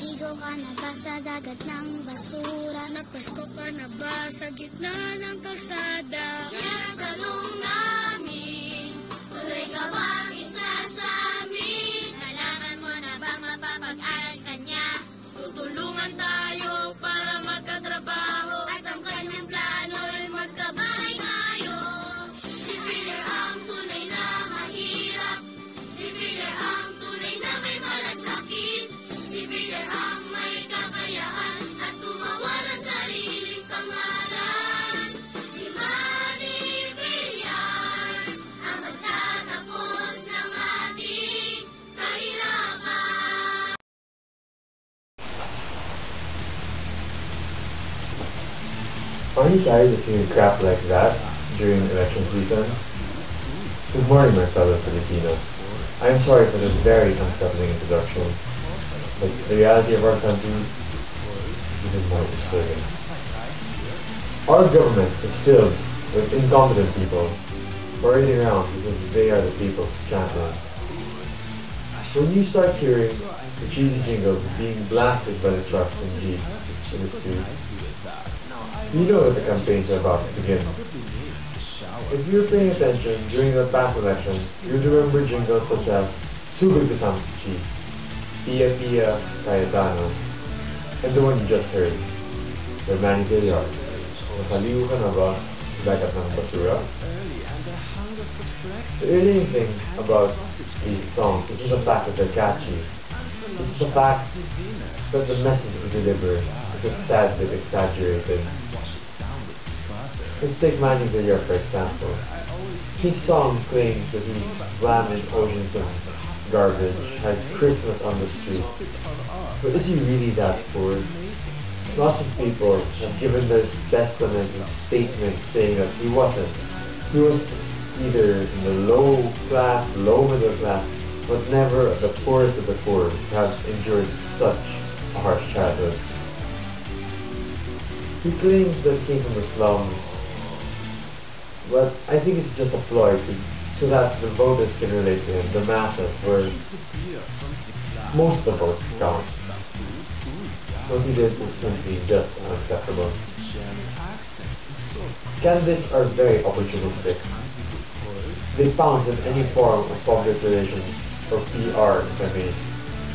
Naligo ka na ba sa dagat ng basura? Nagpasko ka na ba sa gitna ng kalsada? Yan ang tanong namin, tuloy ka ba isa sa amin? Kailangan mo na ba mapapag-aral ka niya? Tutulungan tayo para magkatrabaho at ang kanyang plano ay magkabahay tayo. Si Peter ang tunay na mahirap, si Peter ang tunay na may malasakit, si Peter ang may kakayahan at gumawa ng sariling pangalan. Si Manny Villar ang magtatapos ng ating kahirapan. Are you tired of hearing crap like that during election season? Good morning, my fellow Filipinos. I'm sorry for this very unsettling introduction, but the reality of our country is even more disturbing. Our government is filled with incompetent people parading around as if they are the people's champions. When you start hearing the cheesy jingles being blasted by the trucks and jeeps in the streets, you know that the campaigns are about to begin. If you're paying attention during the past elections, you'll remember jingles such as Sugod Kasama si Chief, Pia Pia Cayetano, and the one you just heard, the Manny Villar, Nakaliw ka na ba sa dagat ng basura? The alien thing about these songs isn't the fact that they're catchy, it's the fact that the message we deliver is a tad bit exaggerated. Let's take Manny Villar for example. His song claims that he's slamming oceans of garbage, had Christmas on the street. But is he really that poor? Lots of people have given their testament and statement saying that he wasn't. He was either in the low class, low middle class, but never the poorest of the poor to have endured such a harsh childhood. He claims that he came from the slums, but I think it's just a ploy so that the voters can relate to him, the masses, where most of the votes count. What he did is simply just unacceptable. Candidates are very opportunistic. They pounce on any form of public relations or PR campaign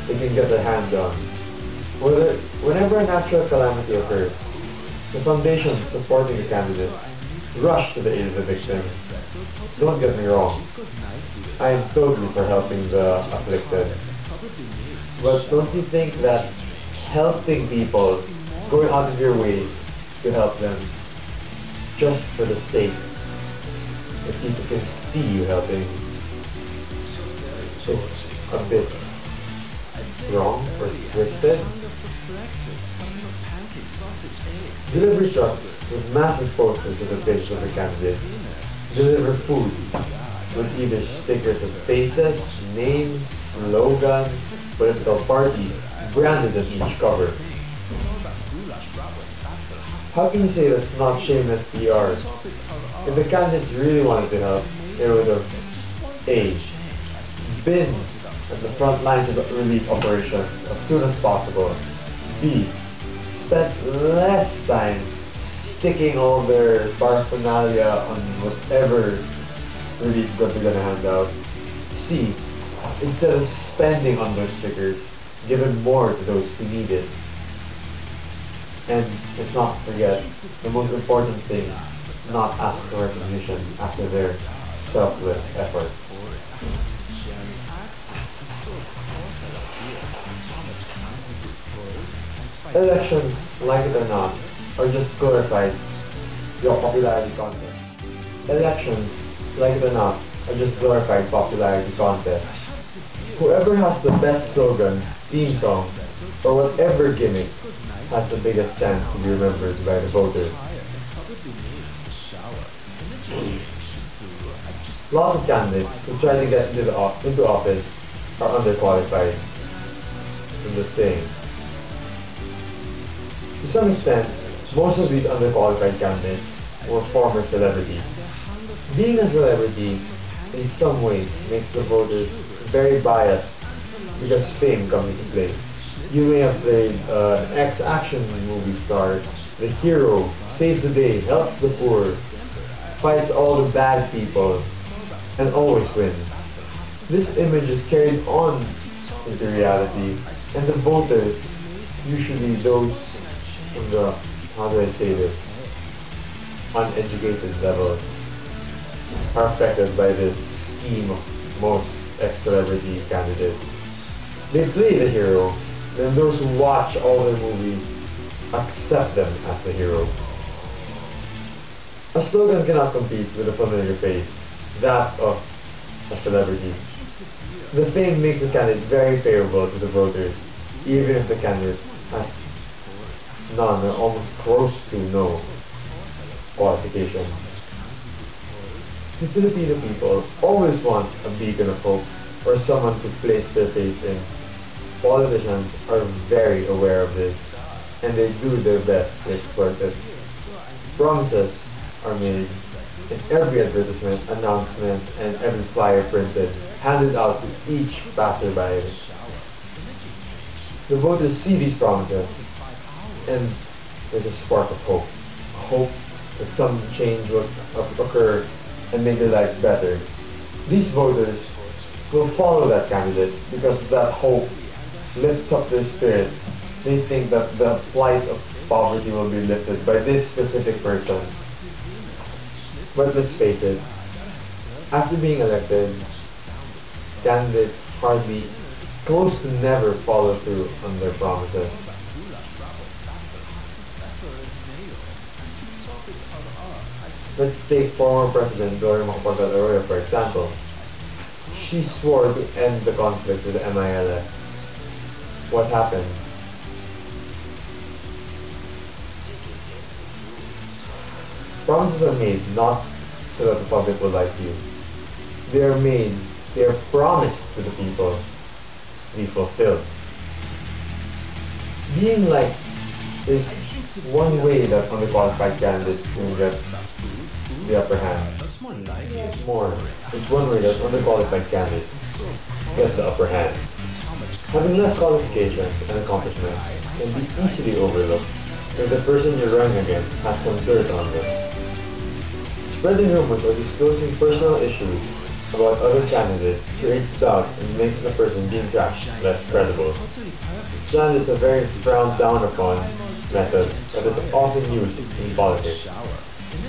they can get their hands on. Whenever a natural calamity occurs, the foundations supporting the candidate rush to the aid of the victim. Don't get me wrong, I am totally for helping the afflicted. But don't you think that helping people, going out of your way to help them, just for the sake that people can see you helping, is a bit wrong or twisted? Delivery trucks with massive posters of the faces of the candidate deliver food with either stickers of faces, names, slogans, political parties branded on each cover. How can you say that's not shameless PR? If the candidates really wanted to help, they would have A. Been at the front lines of the relief operation as soon as possible. B. Spent less time sticking all their paraphernalia on whatever relief goods they're gonna hand out. C. Instead of spending on those stickers, given more to those who need it. And let's not forget, the most important thing, not ask for recognition after their selfless effort. Elections, like it or not, are just glorified popularity contests. Elections, like it or not, are just glorified popularity contests. Whoever has the best slogan, theme song, or whatever gimmick has the biggest chance to be remembered by the voters. Lots of candidates who try to get into office are underqualified. I'm just saying. To some extent, most of these underqualified candidates were former celebrities. Being a celebrity, in some ways, makes the voters very biased because fame comes into play. You may have played an ex-action movie star. The hero saves the day, helps the poor, fights all the bad people, and always wins. This image is carried on into reality, and the voters, usually those from the, how do I say this, uneducated level, are affected by this scheme of most ex-celebrity candidates. They play the hero, then those who watch all their movies accept them as the hero. A slogan cannot compete with a familiar face, that of a celebrity. The fame makes the candidate very favorable to the voters, even if the candidate has none or almost close to no qualifications. The Filipino people always want a beacon of hope or someone to place their faith in. Politicians are very aware of this, and they do their best to exploit it. Promises are made in every advertisement, announcement, and every flyer printed, handed out to each passerby. The voters see these promises, and there's a spark of hope. Hope that some change will occur and make their lives better. These voters will follow that candidate because that hope lifts up their spirits. They think that the plight of poverty will be lifted by this specific person. But let's face it, after being elected, candidates hardly, close to never follow through on their promises. Let's take former President Gloria Macapagal Arroyo for example. She swore to end the conflict with the MILF. What happened? Promises are made not so that the public will like you. They are made, they are promised to the people to be fulfilled. Being liked is one way that underqualified candidates can get the upper hand. It's one way that underqualified candidates get the upper hand. Having less qualifications and accomplishments can be easily overlooked if the person you're running against has some dirt on them. Spreading rumors or disclosing personal issues about other candidates creates doubt and makes the person being tracked less credible. Slander is a very frowned down upon method that is often used in politics.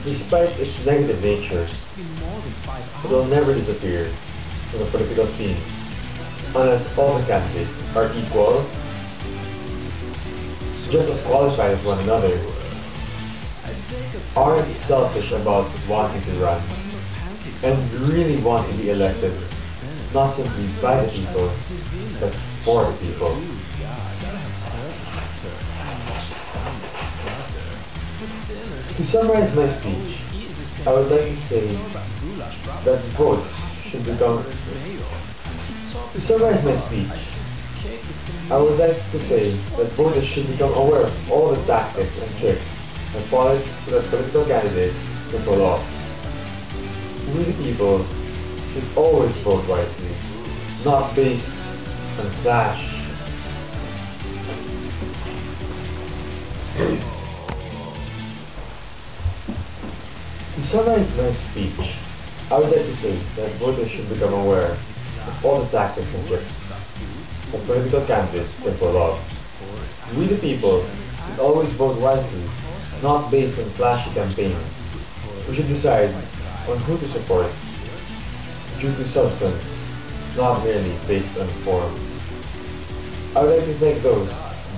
Despite its negative nature, it will never disappear from the political scene unless all the candidates are equal, just as qualified as one another, aren't selfish about wanting to run, and really want to be elected, not simply by the people, but for the people. To summarize my speech, I would like to say that votes should become... To summarize my speech, I would like to say that voters should become aware of all the tactics and tricks that political candidates can pull off. We the people should always vote wisely, not based on flash. To summarize my speech, I would like to say that voters should become aware of all the tactics and tricks that political candidates can pull off. We the people should always vote wisely, not based on flashy campaigns. We should decide on who to support due to substance, not merely based on form. I would like to thank those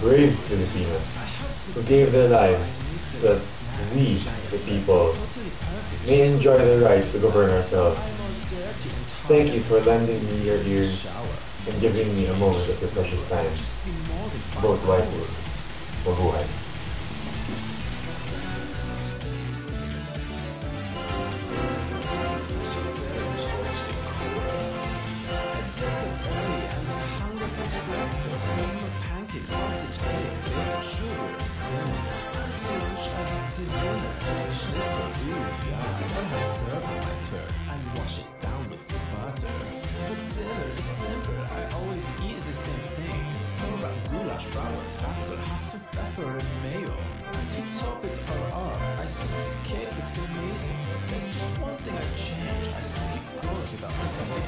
brave Filipinos who gave their lives so that we, the people, may enjoy the right to govern ourselves. Thank you for lending me your ears and giving me a moment of your precious time. Vote wisely. Mabuhay. Sausage, eggs, bacon, sugar, and cinnamon. And for lunch, I had Sivona, schnitzel, ooh, yeah. Then I serve on my turn and wash it down with some butter. dinner is simple, I always eat the same thing. Sauerkraut, goulash, bratwurst, Spätzle, hot some pepper and mayo. To top it all off, I think the cake looks amazing. There's just one thing I change, I think it goes without saying.